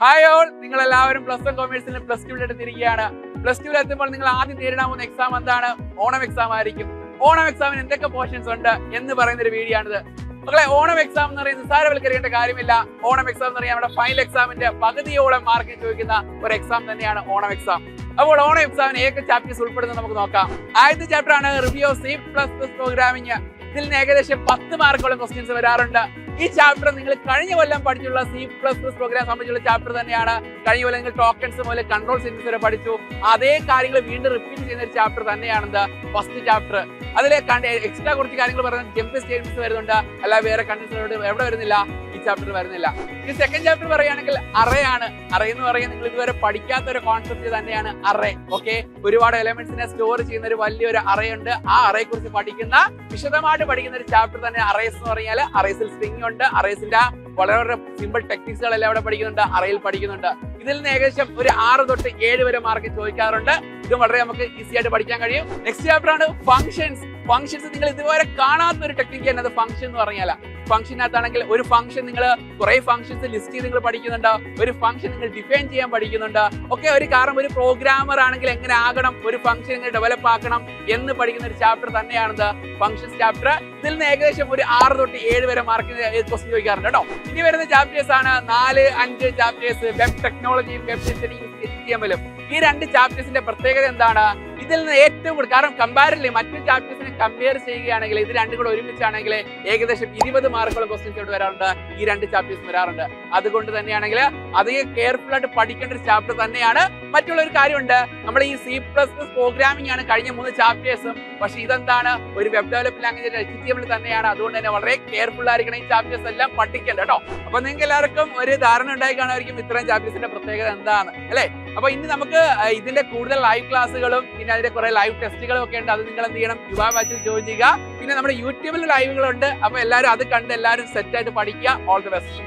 Hi all, നിങ്ങൾ എല്ലാവരും plus one കോമേഴ്സിൽ പ്ലസ് ടു എടുത്തിരിക്കുകയാണ്. പ്ലസ് ടു എത്തുമ്പോൾ നിങ്ങൾ ആദ്യം നേരിടാൻ പോകുന്ന എക്സാം എന്താണ്? ഓണം എക്സാം ആയിരിക്കും. ഓണം എക്സാമിന് എന്തൊക്കെ പോർഷൻസ് ഉണ്ട് എന്ന് പറയുന്ന ഒരു വീഡിയോ ആണിത്. മക്കളെ, ഓണം എക്സാം എന്ന് പറയുന്നത് നിസ്സാരവൽക്കരിക്കേണ്ട കാര്യമില്ല. ഓണം എക്സാം എന്ന് പറയുന്നത് നമ്മുടെ ഫൈനൽ എക്സാമിന്റെ പകുതിയോളം മാർക്ക് ചോദിക്കുന്ന ഒരു എക്സാം തന്നെയാണ് ഓണം എക്സാം. അപ്പോൾ ഓണം എക്സാമിന് ഏതൊക്കെ ചാപ്റ്റേഴ്സ് ഉൾപ്പെടുന്നത് നമുക്ക് നോക്കാം. ആദ്യത്തെ ചാപ്റ്റർ ആണ് റിവ്യൂ ഓഫ് C++ പ്രോഗ്രാമിംഗ്. ഇതിൽ നിന്ന് ഏകദേശം 10 മാർക്കോളം ക്വസ്റ്റ്യൻസ് വരാറുണ്ട്. ഈ ചാപ്റ്റർ നിങ്ങൾ കഴിഞ്ഞ കൊല്ലം പഠിച്ചുള്ള C++ പ്രോഗ്രാം സംബന്ധിച്ചുള്ള ചാപ്റ്റർ തന്നെയാണ്. കഴിഞ്ഞ കൊല്ലം നിങ്ങൾ ടോക്കൺസ് മുതൽ കൺട്രോൾ സിഗ്നൽസ് വരെ പഠിച്ചു. അതേ കാര്യങ്ങൾ വീണ്ടും റിപ്പീറ്റ് ചെയ്യുന്ന ഒരു ചാപ്റ്റർ തന്നെയാണെന്ത് ഫസ്റ്റ് ചാപ്റ്റർ. അതിലെ എക്സ്ട്രാ കുറച്ച് കാര്യങ്ങൾ പറയുന്നത് ജമ്പ് സ്റ്റേറ്റ്മെന്റ്സ് വരുന്നുണ്ട്, അല്ല വേറെ കണ്ടീഷനോട് എവിടെ വരുന്നില്ല, ഈ ചാപ്റ്റർ വരുന്നില്ല. ഈ സെക്കൻഡ് ചാപ്റ്റർ പറയുകയാണെങ്കിൽ അറേ ആണ്. അറേ എന്ന് പറയുന്നത് നിങ്ങൾ ഇതുവരെ പഠിക്കാത്ത ഒരു കോൺസെപ്റ്റ് തന്നെയാണ് അറേ. ഓക്കെ, ഒരുപാട് എലമെന്റ്സിനെ സ്റ്റോർ ചെയ്യുന്ന ഒരു വലിയൊരു അറേ ഉണ്ട്. ആ അറയെ കുറിച്ച് പഠിക്കുന്ന, വിശദമായിട്ട് പഠിക്കുന്ന ഒരു ചാപ്റ്റർ തന്നെ അറേസ് എന്ന് പറഞ്ഞാൽ. അറേസിൽ സ്ട്രിംഗ് ഉണ്ട്, അറേസിന്റെ വളരെ സിമ്പിൾ ടെക്നിക്സുകൾ എല്ലാം അവിടെ പഠിക്കുന്നുണ്ട്, അറയിൽ പഠിക്കുന്നുണ്ട്. ഇതിൽ നിന്ന് ഏകദേശം ഒരു 6 തൊട്ട് 7 വരെ മാർക്ക് ചോദിക്കാറുണ്ട്. ഇത് വളരെ നമുക്ക് ഈസി ആയിട്ട് പഠിക്കാൻ കഴിയും. നെക്സ്റ്റ് ചാപ്റ്റർ ആണ് ഫംഗ്ഷൻസ്. ഫംഗ്ഷൻസ് നിങ്ങൾ ഇതുവരെ കാണാത്ത ഒരു ടെക്നിക്ക് തന്നെ അത് ഫംഗ്ഷൻ എന്ന് പറഞ്ഞാൽ. ഫംഗ്ഷനകത്താണെങ്കിൽ ഒരു ഫംഗ്ഷൻ നിങ്ങൾ കുറെ ഫംഗ്ഷൻസ് ലിസ്റ്റ് ചെയ്ത് നിങ്ങൾ പഠിക്കുന്നുണ്ട്, ഒരു ഫംഗ്ഷൻ നിങ്ങൾ ഡിഫൈൻ ചെയ്യാൻ പഠിക്കുന്നുണ്ട്. ഓക്കെ, ഒരു കാരണം ഒരു പ്രോഗ്രാമർ ആണെങ്കിൽ എങ്ങനെ ആകണം, ഒരു ഫംഗ്ഷൻ എങ്ങനെ ഡെവലപ്പ് ആക്കണം എന്ന് പഠിക്കുന്ന ഒരു ചാപ്റ്റർ തന്നെയാണിത് ഫംഗ്ഷൻസ് ചാപ്റ്റർ. ഇതിൽ നിന്ന് ഏകദേശം ഒരു 6 തൊട്ട് 7 വരെ മാർക്കിന് ക്വസ്റ്റ്യൻ ചോദിക്കാറുണ്ട് കേട്ടോ. ഇനി വരുന്ന ചാപ്റ്റേഴ്സ് ആണ് 4-5 ചാപ്റ്റേഴ്സ്. വെബ് ടെക്നോളജിയും വെബ് ഡിസൈനിങ്ങും HTML-ഉം. ഈ 2 ചാപ്റ്റേഴ്സിന്റെ പ്രത്യേകത എന്താണ്? ഇതിൽ നിന്ന് ഏറ്റവും കൂടുതൽ, കാരണം കമ്പാരിറ്റീവ്ലി മറ്റു ചാപ്റ്റേഴ്സിനെ കമ്പയർ ചെയ്യുകയാണെങ്കിൽ ഇത് രണ്ടും കൂടെ ഒരുമിച്ചാണെങ്കിൽ ഏകദേശം 20 മാർക്കുള്ള ക്വസ്റ്റ്യൻസ് ഇവിടെ വരാറുണ്ട്. ഈ 2 ചാപ്റ്റേഴ്സ് വരാറുണ്ട്. അതുകൊണ്ട് തന്നെയാണെങ്കിൽ അധികം കെയർഫുൾ ആയിട്ട് പഠിക്കേണ്ട ഒരു ചാപ്റ്റർ തന്നെയാണ്. മറ്റുള്ള ഒരു കാര്യമുണ്ട്, നമ്മൾ ഈ C++ പ്രോഗ്രാമിംഗ് ആണ് കഴിഞ്ഞ 3 ചാപ്റ്റേഴ്സും. പക്ഷെ ഇതെന്താണ്, ഒരു വെബ് ഡെവലപ്മെന്റ് ലാംഗ്വേജ് HTML തന്നെയാണ്. അതുകൊണ്ട് തന്നെ വളരെ കെയർഫുൾ ആയിരിക്കണം ഈ ചാപ്റ്റേഴ്സ് എല്ലാം പഠിക്കേണ്ട കേട്ടോ. അപ്പൊ നിങ്ങൾക്ക് എല്ലാവർക്കും ഒരു ധാരണ ഉണ്ടായി കാണുമായിരിക്കും ഇത്രയും ചാപ്റ്റേഴ്സിന്റെ പ്രത്യേകത എന്താണ് അല്ലെ. അപ്പൊ ഇനി നമുക്ക് ഇതിന്റെ കൂടുതൽ ലൈവ് ക്ലാസ്സുകളും പിന്നെ അതിന്റെ കുറെ ലൈവ് ടെസ്റ്റുകളും ഒക്കെ ഉണ്ട്. അത് നിങ്ങൾ എന്ത് ചെയ്യണം, യുവ ബാച്ചിൽ ജോയിൻ ചെയ്യുക. പിന്നെ നമ്മുടെ യൂട്യൂബിൽ ലൈവുകളുണ്ട്. അപ്പൊ എല്ലാവരും അത് കണ്ട് എല്ലാവരും സെറ്റ് ആയിട്ട് പഠിക്കുക. All the best.